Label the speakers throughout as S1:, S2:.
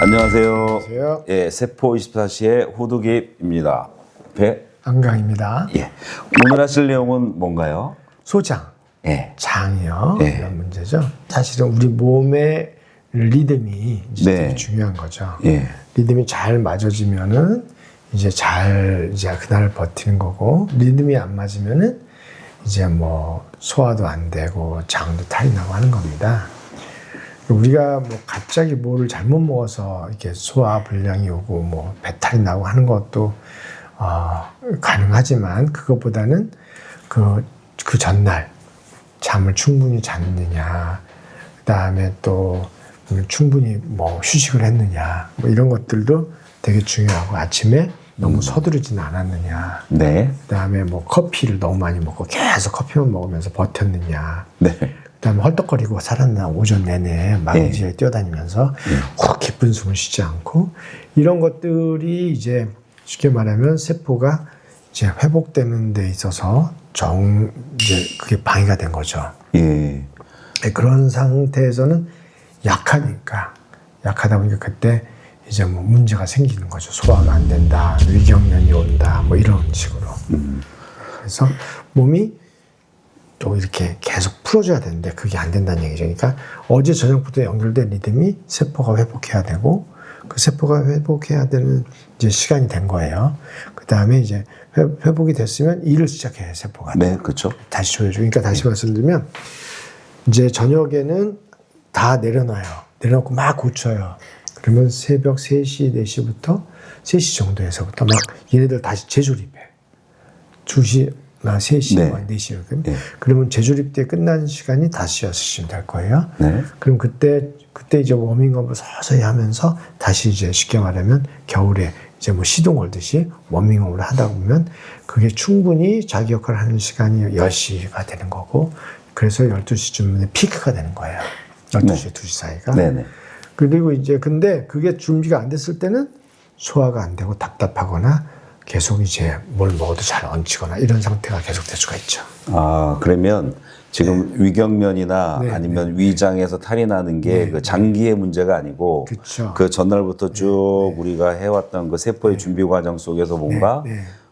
S1: 안녕하세요.
S2: 안녕하세요.
S1: 예, 세포24시의 호두깁입니다.
S2: 안강입니다.
S1: 예. 오늘 하실 내용은 뭔가요?
S2: 소장,
S1: 예.
S2: 장이요.
S1: 네.
S2: 이런 문제죠. 사실은 우리 몸의 리듬이 이제
S1: 네.
S2: 되게 중요한 거죠.
S1: 예.
S2: 리듬이 잘 맞아지면은 이제 그날 버티는 거고, 리듬이 안 맞으면은 이제 뭐 소화도 안 되고 장도 탈이 나고 하는 겁니다. 우리가 뭐 갑자기 뭐를 잘못 먹어서 이렇게 소화 불량이 오고 뭐 배탈이 나고 하는 것도 가능하지만 그것보다는 그 전날 잠을 충분히 잤느냐, 그 다음에 또 충분히 뭐 휴식을 했느냐, 뭐 이런 것들도 되게 중요하고, 아침에 너무 서두르지는 않았느냐,
S1: 네.
S2: 그 다음에 뭐 커피를 너무 많이 먹고 계속 커피만 먹으면서 버텼느냐,
S1: 네.
S2: 그다음에 헐떡거리고 살았나, 오전 내내 망지에 뛰어다니면서 꼭 깊은 숨을 쉬지 않고, 이런 것들이 이제 쉽게 말하면 세포가 이제 회복되는 데 있어서 이제 그게 방해가 된 거죠.
S1: 예.
S2: 그런 상태에서는 약하다 보니까 그때 이제 뭐 문제가 생기는 거죠. 소화가 안 된다, 위경련이 온다, 뭐 이런 식으로. 그래서 몸이 또 이렇게 계속 풀어줘야 되는데 그게 안 된다는 얘기죠. 그러니까 어제 저녁부터 연결된 리듬이 세포가 회복해야 되고, 그 세포가 회복해야 되는 이제 시간이 된 거예요. 그 다음에 이제 회복이 됐으면 일을 시작해요, 세포가.
S1: 네, 그렇죠.
S2: 다시 조여줘. 그러니까 다시 말씀드리면 이제 저녁에는 다 내려놔요. 내려놓고 막 고쳐요. 그러면 새벽 3시, 4시부터 3시 정도에서부터 막 얘네들 다시 재조립해. 2시, 3시,
S1: 네.
S2: 4시 이렇게.
S1: 네.
S2: 그러면 재조립 때 끝난 시간이 5시, 6시쯤 될 거예요.
S1: 네.
S2: 그럼 그때 이제 워밍업을 서서히 하면서 다시 이제 쉽게 말하면 겨울에 이제 뭐 시동 걸듯이 워밍업을 하다 보면 그게 충분히 자기 역할을 하는 시간이 10시가 되는 거고, 그래서 12시쯤에 피크가 되는 거예요. 12시,
S1: 네.
S2: 2시 사이가.
S1: 네네.
S2: 그리고 이제 근데 그게 준비가 안 됐을 때는 소화가 안 되고 답답하거나 계속 이제 뭘 먹어도 잘 얹히거나 이런 상태가 계속될 수가 있죠.
S1: 아, 그러면 지금 위경련이나
S2: 네,
S1: 아니면 위장에서 탈이 나는 게 그 장기의 문제가 아니고
S2: 그쵸.
S1: 그 전날부터 쭉 우리가 해왔던 그 세포의 준비 과정 속에서 뭔가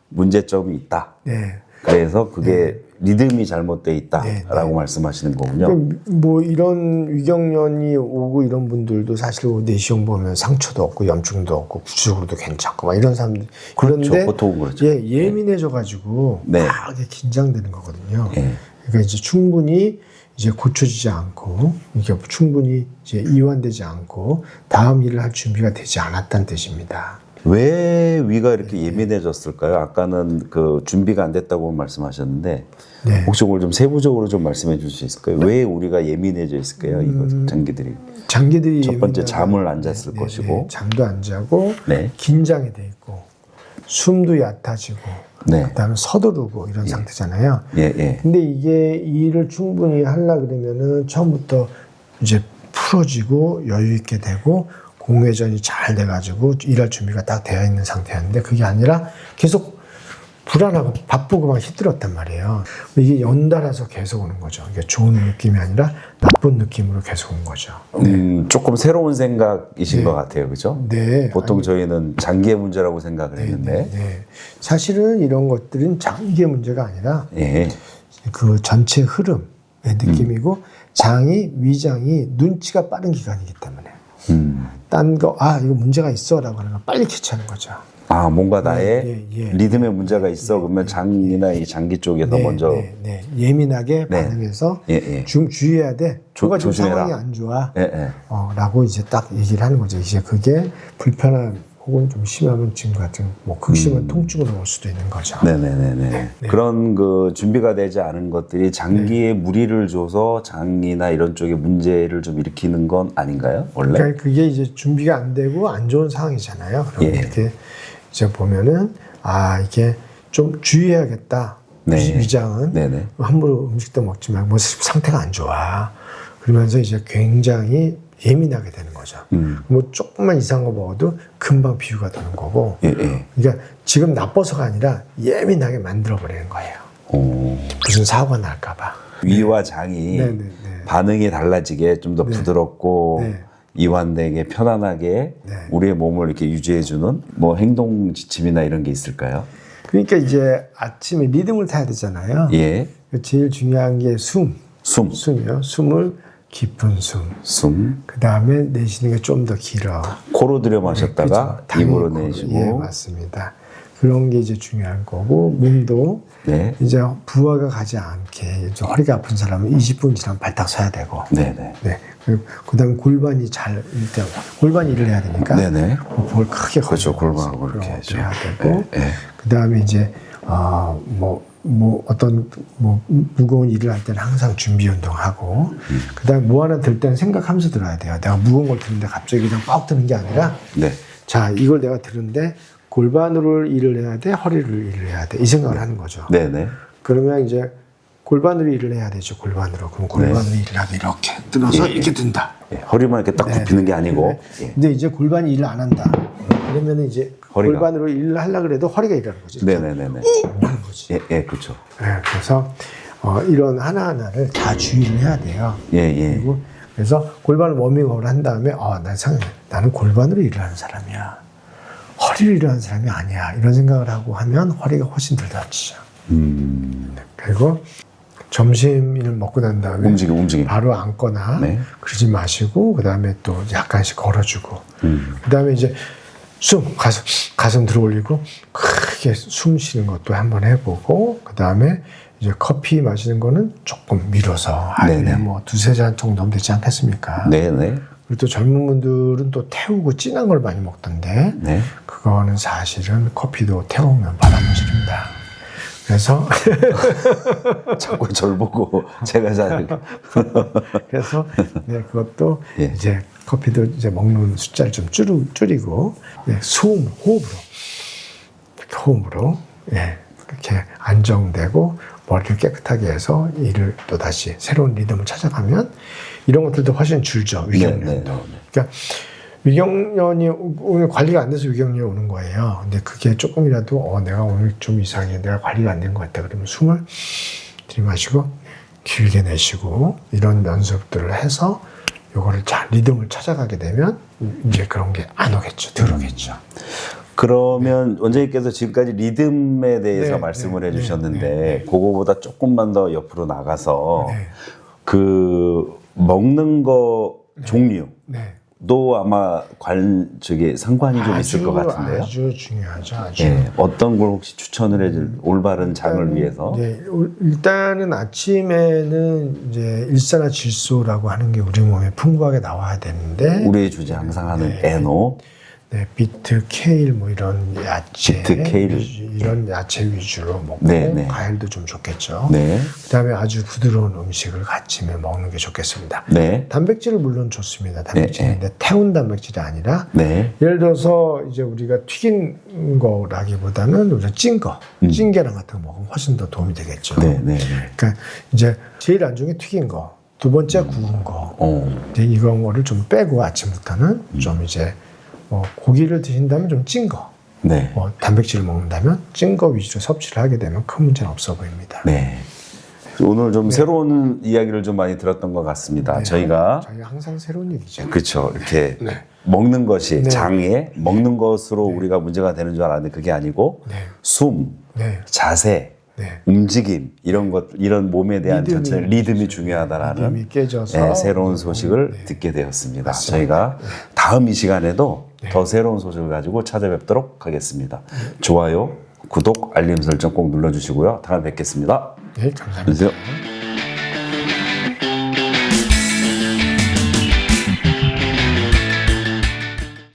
S1: 문제점이 있다.
S2: 네.
S1: 그래서 그게 리듬이 잘못돼 있다라고 말씀하시는 거군요.
S2: 그럼 뭐 이런 위경련이 오고 이런 분들도 사실 내시경 보면 상처도 없고 염증도 없고 구체적으로도 괜찮고 막 이런 사람들.
S1: 그렇죠.
S2: 그런데
S1: 보통은 그렇죠.
S2: 예민해져가지고
S1: 네.
S2: 막 이렇게 긴장되는 거거든요.
S1: 네.
S2: 그러니까 이제 충분히 이제 고쳐지지 않고, 이게 충분히 이제 이완되지 않고 다음 일을 할 준비가 되지 않았다는 뜻입니다.
S1: 왜 위가 이렇게 예민해졌을까요? 아까는 그 준비가 안 됐다고 말씀하셨는데
S2: 네.
S1: 혹시 오늘 좀 세부적으로 좀 말씀해 줄 수 있을까요? 왜 우리가 예민해져 있을까요? 이거 장기들이.
S2: 장기들이
S1: 첫 번째
S2: 예민하다.
S1: 잠을 안 잤을 것이고.
S2: 잠도 안 자고
S1: 네.
S2: 긴장이 돼 있고 숨도 얕아지고
S1: 네.
S2: 그다음에 서두르고 이런 상태잖아요.
S1: 예, 예.
S2: 근데 이게 이 일을 충분히 하려 그러면은 처음부터 이제 풀어지고 여유 있게 되고 공회전이 잘 돼가지고 일할 준비가 딱 되어 있는 상태였는데 그게 아니라 계속 불안하고 바쁘고 막 힘들었단 말이에요. 이게 연달아서 계속 오는 거죠. 이게 좋은 느낌이 아니라 나쁜 느낌으로 계속 온 거죠.
S1: 조금 새로운 생각이신 것 같아요. 그죠?
S2: 네.
S1: 보통 저희는 장기의 문제라고 생각을 했는데.
S2: 네. 사실은 이런 것들은 장기의 문제가 아니라
S1: 예.
S2: 그 전체 흐름의 느낌이고, 장이, 위장이 눈치가 빠른 기관이기 때문에 딴 거, 이거 문제가 있어 라고 하는 건 빨리 캐치하는 거죠.
S1: 아, 뭔가 나의 리듬에 문제가 있어. 그러면 장이나 이 장기 쪽에서 먼저.
S2: 예민하게 반응해서 주의해야 돼. 뭐가 좀
S1: 조심해라.
S2: 상황이 안 좋아.
S1: 예.
S2: 라고 이제 딱 얘기를 하는 거죠. 이제 그게 불편한 혹은 좀 심하면 지금 같은 뭐 극심한 통증으로 올 수도 있는 거죠.
S1: 네네네네. 그런 그 준비가 되지 않은 것들이 장기에 무리를 줘서 장이나 이런 쪽에 문제를 좀 일으키는 건 아닌가요? 원래?
S2: 그러니까 그게 이제 준비가 안 되고 안 좋은 상황이잖아요. 그럼 이렇게 이제 보면은 이게 좀 주의해야겠다. 위장은
S1: 네네.
S2: 함부로 음식도 먹지 말고 뭐 상태가 안 좋아. 그러면서 이제 굉장히 예민하게 되는 거죠. 뭐 조금만 이상한 거 먹어도 금방 비유가 되는 거고. 그러니까 지금 나빠서가 아니라 예민하게 만들어 버리는 거예요. 무슨 사고가 날까 봐.
S1: 위와 장이 반응이 달라지게 좀 더 부드럽고 이완되게 편안하게
S2: 네.
S1: 우리의 몸을 이렇게 유지해주는 뭐 행동 지침이나 이런 게 있을까요?
S2: 그러니까 이제 아침에 리듬을 타야 되잖아요.
S1: 예,
S2: 제일 중요한 게 숨이요. 숨을 깊은
S1: 숨,
S2: 그 다음에 내쉬는 게 좀 더 길어.
S1: 코로 들여 마셨다가
S2: 그죠?
S1: 입으로
S2: 당연히
S1: 내쉬고.
S2: 예, 맞습니다. 그런 게 이제 중요한 거고, 몸도
S1: 네,
S2: 이제 부하가 가지 않게, 이제 허리가 아픈 사람은 20분 지나면 발딱 서야 되고,
S1: 네네,
S2: 네. 그 다음에 골반이 일단 골반이 일을 해야 되니까,
S1: 네네.
S2: 목을 크게
S1: 그렇죠,
S2: 걸면서
S1: 골반하고 이렇게
S2: 그런
S1: 해야죠.
S2: 것도 해야 되고,
S1: 예, 예.
S2: 그 다음에 이제 어떤 무거운 일을 할 때는 항상 준비 운동하고, 그 다음에 뭐 하나 들 때는 생각하면서 들어야 돼요. 내가 무거운 걸 드는데 갑자기 그냥 빡 드는 게 아니라,
S1: 네,
S2: 자, 이걸 내가 들은데 골반으로 일을 해야 돼, 허리로 일을 해야 돼, 이 생각을 하는 거죠.
S1: 네네.
S2: 그러면 이제 골반으로 일을 해야 되죠. 골반으로. 그럼 골반으로 일을 하면 이렇게 들어서 이렇게 든다.
S1: 예, 허리만 이렇게 딱 굽히는 게 아니고.
S2: 네.
S1: 예.
S2: 근데 이제 골반이 일을 안 한다. 그러면 이제
S1: 허리가.
S2: 골반으로 일을 하려고 그래도 허리가 일하는 거죠. 이렇게
S1: 네네네네.
S2: 하는 거지.
S1: 예, 예, 그렇죠.
S2: 네, 그래서 이런 하나하나를 다 주의를 해야 돼요.
S1: 예, 예.
S2: 그리고 그래서 골반 워밍업을 한 다음에 나는 골반으로 일을 하는 사람이야. 허리로 일을 하는 사람이 아니야. 이런 생각을 하고 하면 허리가 훨씬 덜 다치죠. 그리고 점심을 먹고 난 다음에
S1: 움직임.
S2: 바로 앉거나
S1: 네.
S2: 그러지 마시고 그 다음에 또 약간씩 걸어주고 그 다음에 이제 가슴 들어 올리고 크게 숨 쉬는 것도 한번 해보고 그 다음에 이제 커피 마시는 거는 조금 밀어서 하루에
S1: 네네.
S2: 뭐 2-3잔 정도면 되지 않겠습니까?
S1: 네네.
S2: 그리고 또 젊은 분들은 또 태우고 진한 걸 많이 먹던데
S1: 네.
S2: 그거는 사실은 커피도 태우면 바람질입니다. 그래서
S1: 자꾸 저를 보고 제가 잘.
S2: 그래서 네, 그것도
S1: 예.
S2: 이제 커피도 이제 먹는 숫자를 좀 줄이고 네, 호흡으로 예, 이렇게 안정되고 머리를 깨끗하게 해서 일을 또 다시 새로운 리듬을 찾아가면 이런 것들도 훨씬 줄죠. 위경련도.
S1: 네, 네, 네.
S2: 그러니까 위경련이 오늘 관리가 안 돼서 위경련이 오는 거예요. 근데 그게 조금이라도 내가 오늘 좀 이상해. 내가 관리가 안 된 것 같다. 그러면 숨을 들이마시고 길게 내쉬고 이런 연습들을 해서 요거를 잘 리듬을 찾아가게 되면 이제 그런 게 안 오겠죠. 덜 오겠죠.
S1: 그러면 원장님께서 지금까지 리듬에 대해서
S2: 네,
S1: 말씀을
S2: 네,
S1: 해주셨는데 그거보다 조금만 더 옆으로 나가서
S2: 네.
S1: 그 먹는 거 종류
S2: 네.
S1: 도 아마 상관이 좀 있을 것 같은데요.
S2: 아주 중요하죠. 아주.
S1: 예, 어떤 걸 혹시 추천을 해줄 올바른 장을 위해서?
S2: 네, 일단은 아침에는 이제 일산화질소라고 하는 게 우리 몸에 풍부하게 나와야 되는데,
S1: 우리의 주제 항상 하는 NO,
S2: 네, 비트, 케일 뭐 이런 야채,
S1: 비트, 케일.
S2: 이런 야채 위주로 먹고
S1: 네, 네.
S2: 과일도 좀 좋겠죠.
S1: 네,
S2: 그다음에 아주 부드러운 음식을 아침에 먹는 게 좋겠습니다.
S1: 네,
S2: 단백질은 물론 좋습니다. 단백질인데 태운 단백질이 아니라
S1: 네,
S2: 예를 들어서 이제 우리가 튀긴 거라기보다는 우리가 찐 거, 찐 계란 같은 거 먹으면 훨씬 더 도움이 되겠죠.
S1: 네, 네,
S2: 그러니까 이제 제일 안 좋은 게 튀긴 거, 두 번째 구운 거. 이제 이런 거를 좀 빼고 아침부터는 좀 이제 고기를 드신다면 좀 찐 거,
S1: 네,
S2: 단백질을 먹는다면 찐 거 위주로 섭취를 하게 되면 큰 문제는 없어 보입니다.
S1: 네. 오늘 좀 새로운 이야기를 좀 많이 들었던 것 같습니다.
S2: 네,
S1: 저희가
S2: 항상 새로운 얘기죠.
S1: 그렇죠. 이렇게
S2: 네.
S1: 먹는 것이
S2: 네.
S1: 장에 먹는 것으로 우리가 문제가 되는 줄 알았는데 그게 아니고
S2: 네.
S1: 숨,
S2: 네.
S1: 자세,
S2: 네.
S1: 움직임 이런 몸에 대한
S2: 리듬이
S1: 전체 리듬이 중요하다라는
S2: 리듬이 깨져서
S1: 네, 새로운 소식을 듣게 되었습니다.
S2: 맞습니다.
S1: 저희가 다음 이 시간에도 더 새로운 소식을 가지고 찾아뵙도록 하겠습니다. 좋아요, 구독, 알림 설정 꼭 눌러주시고요. 다음에 뵙겠습니다.
S2: 네, 감사합니다.
S1: 안녕히 계세요.